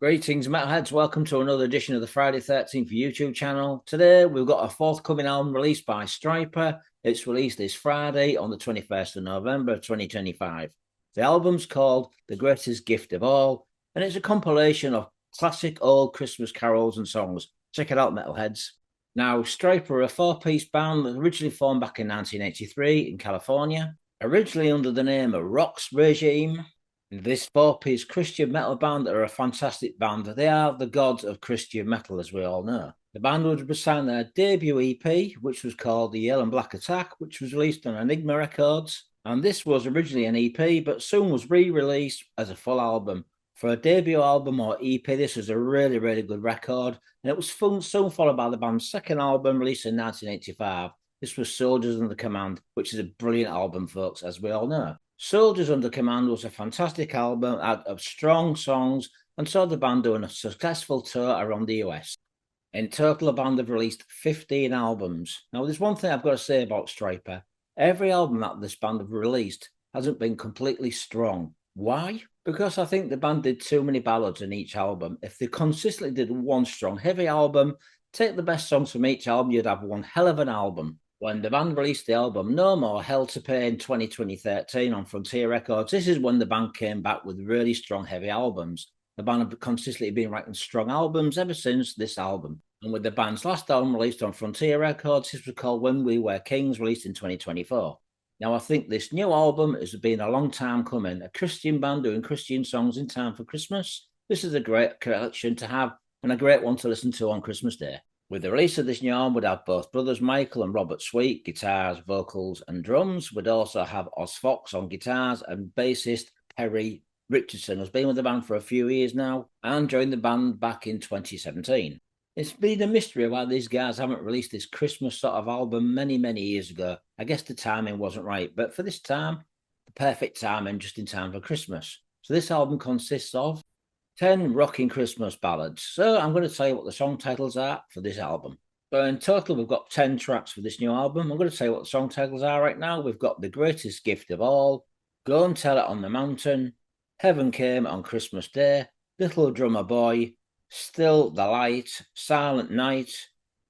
Greetings, Metalheads. Welcome to another edition of the Friday 13th YouTube channel. Today, we've got a forthcoming album released by Stryper. It's released this Friday on the 21st of November 2025. The album's called The Greatest Gift of All, and it's a compilation of classic old Christmas carols and songs. Check it out, Metalheads. Now, Stryper are a four-piece band that originally formed back in 1983 in California, originally under the name of Roxx Regime. This four-piece Christian metal band are a fantastic band. They are the gods of Christian metal, as we all know. The band would sign their debut EP, which was called The Yellow and Black Attack, which was released on Enigma Records. And this was originally an EP, but soon was re-released as a full album. For a debut album or EP, this was a really, really good record. And it was soon followed by the band's second album, released in 1985. This was Soldiers Under Command, which is a brilliant album, folks, as we all know. Soldiers Under Command was a fantastic album out of strong songs and saw the band doing a successful tour around the US. In total, the band have released 15 albums. Now, there's one thing I've got to say about Stryper. Every album that this band have released hasn't been completely strong. Why? Because I think the band did too many ballads in each album. If they consistently did one strong, heavy album, take the best songs from each album, you'd have one hell of an album. When the band released the album No More Hell to Pay in 2013 on Frontiers Records, this is when the band came back with really strong, heavy albums. The band have consistently been writing strong albums ever since this album. And with the band's last album released on Frontiers Records, this was called When We Were Kings, released in 2024. Now, I think this new album has been a long time coming. A Christian band doing Christian songs in time for Christmas. This is a great collection to have and a great one to listen to on Christmas Day. With the release of this new album, we'd have both brothers Michael and Robert Sweet, guitars, vocals, and drums. We'd also have Oz Fox on guitars and bassist Perry Richardson, who's been with the band for a few years now and joined the band back in 2017. It's been a mystery why these guys haven't released this Christmas sort of album many, many years ago. I guess the timing wasn't right, but for this time, the perfect timing just in time for Christmas. So this album consists of 10 rocking Christmas ballads. So I'm going to tell you what the song titles are for this album. So in total, we've got 10 tracks for this new album. I'm going to tell you what the song titles are right now. We've got The Greatest Gift of All, Go and Tell It on the Mountain, Heaven Came on Christmas Day, Little Drummer Boy, Still the Light, Silent Night,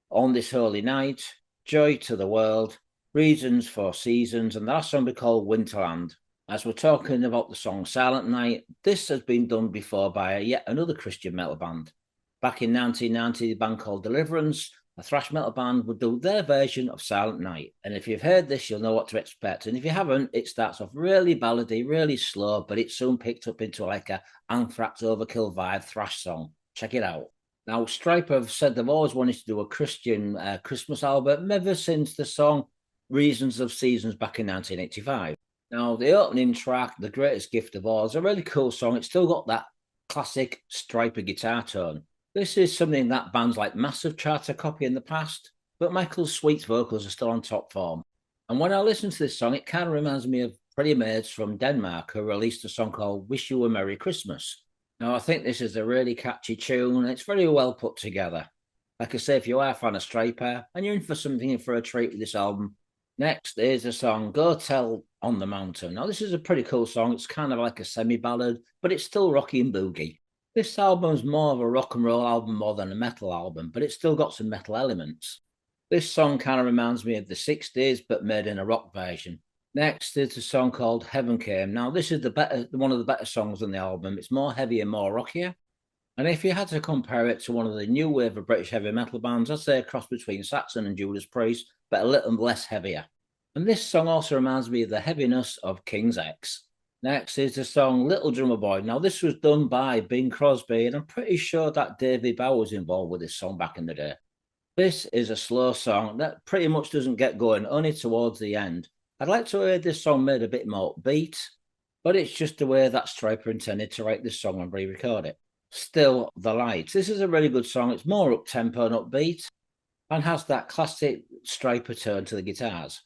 On This Holy Night, Joy to the World, Reasons for Seasons, and the last song we call Winterland. As we're talking about the song Silent Night, this has been done before by yet another Christian metal band. Back in 1990, the band called Deliverance, a thrash metal band, would do their version of Silent Night. And if you've heard this, you'll know what to expect. And if you haven't, it starts off really ballady, really slow, but it soon picked up into like a Anthrax Overkill vibe thrash song. Check it out. Now, Stryper have said they've always wanted to do a Christian Christmas album ever since the song Reasons of Seasons back in 1985. Now, the opening track, The Greatest Gift of All, is a really cool song. It's still got that classic Stryper guitar tone. This is something that bands like Massive tried to copy in the past, but Michael Sweet's vocals are still on top form. And when I listen to this song, it kind of reminds me of Pretty Maids from Denmark, who released a song called Wish You a Merry Christmas. Now, I think this is a really catchy tune, and it's very well put together. Like I say, if you are a fan of Stryper and you're in for something for a treat with this album, next is the song Go Tell on the Mountain. Now, this is a pretty cool song. It's kind of like a semi-ballad, but it's still rocky and boogie. This album's more of a rock and roll album more than a metal album, but it's still got some metal elements. This song kind of reminds me of the 60s, but made in a rock version. Next is a song called Heaven Came. Now, this is one of the better songs on the album. It's more heavy and more rockier. And if you had to compare it to one of the new wave of British heavy metal bands, I'd say a cross between Saxon and Judas Priest, but a little less heavier. And this song also reminds me of the heaviness of King's X. Next is the song Little Drummer Boy. Now, this was done by Bing Crosby, and I'm pretty sure that David Bowie was involved with this song back in the day. This is a slow song that pretty much doesn't get going, only towards the end. I'd like to hear this song made a bit more upbeat, but it's just the way that Stryper intended to write this song and re-record it. Still the Light. This is a really good song. It's more up-tempo and upbeat and has that classic Stryper turn to the guitars.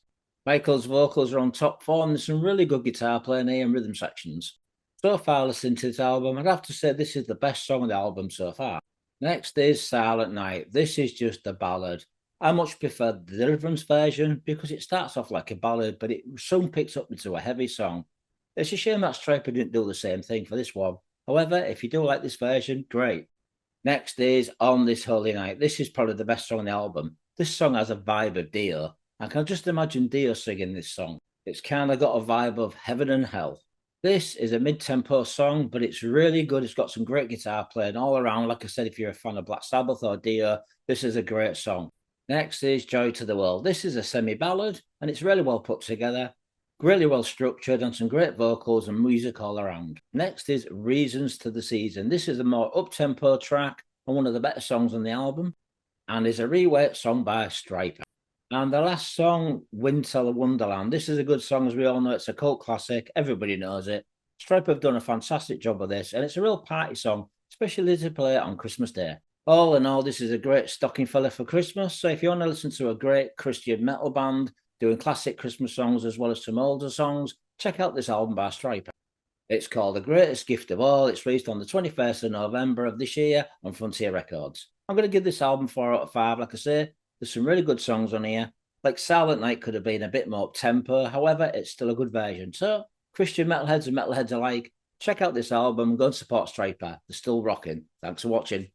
Michael's vocals are on top form. There's some really good guitar playing here and rhythm sections. So far listening to this album, I'd have to say this is the best song on the album so far. Next is Silent Night. This is just a ballad. I much prefer the Deliverance version because it starts off like a ballad, but it soon picks up into a heavy song. It's a shame that Stryper didn't do the same thing for this one. However, if you do like this version, great. Next is On This Holy Night. This is probably the best song on the album. This song has a vibe of Dio. I can just imagine Dio singing this song. It's kind of got a vibe of heaven and hell. This is a mid-tempo song, but it's really good. It's got some great guitar playing all around. Like I said, if you're a fan of Black Sabbath or Dio, this is a great song. Next is Joy to the World. This is a semi-ballad, and it's really well put together, really well structured, and some great vocals and music all around. Next is Reasons to the Season. This is a more up-tempo track and one of the better songs on the album, and is a reweight song by Stryper. And the last song, Winter Wonderland. This is a good song, as we all know. It's a cult classic. Everybody knows it. Stryper have done a fantastic job of this, and it's a real party song, especially to play it on Christmas Day. All in all, this is a great stocking filler for Christmas. So if you want to listen to a great Christian metal band doing classic Christmas songs as well as some older songs, check out this album by Stryper. It's called The Greatest Gift of All. It's released on the 21st of November of this year on Frontier Records. I'm going to give this album 4 out of 5. Like I say, there's some really good songs on here. Like Silent Night could have been a bit more tempo. However, it's still a good version. So, Christian metalheads and metalheads alike, check out this album. Go and support Stryper. They're still rocking. Thanks for watching.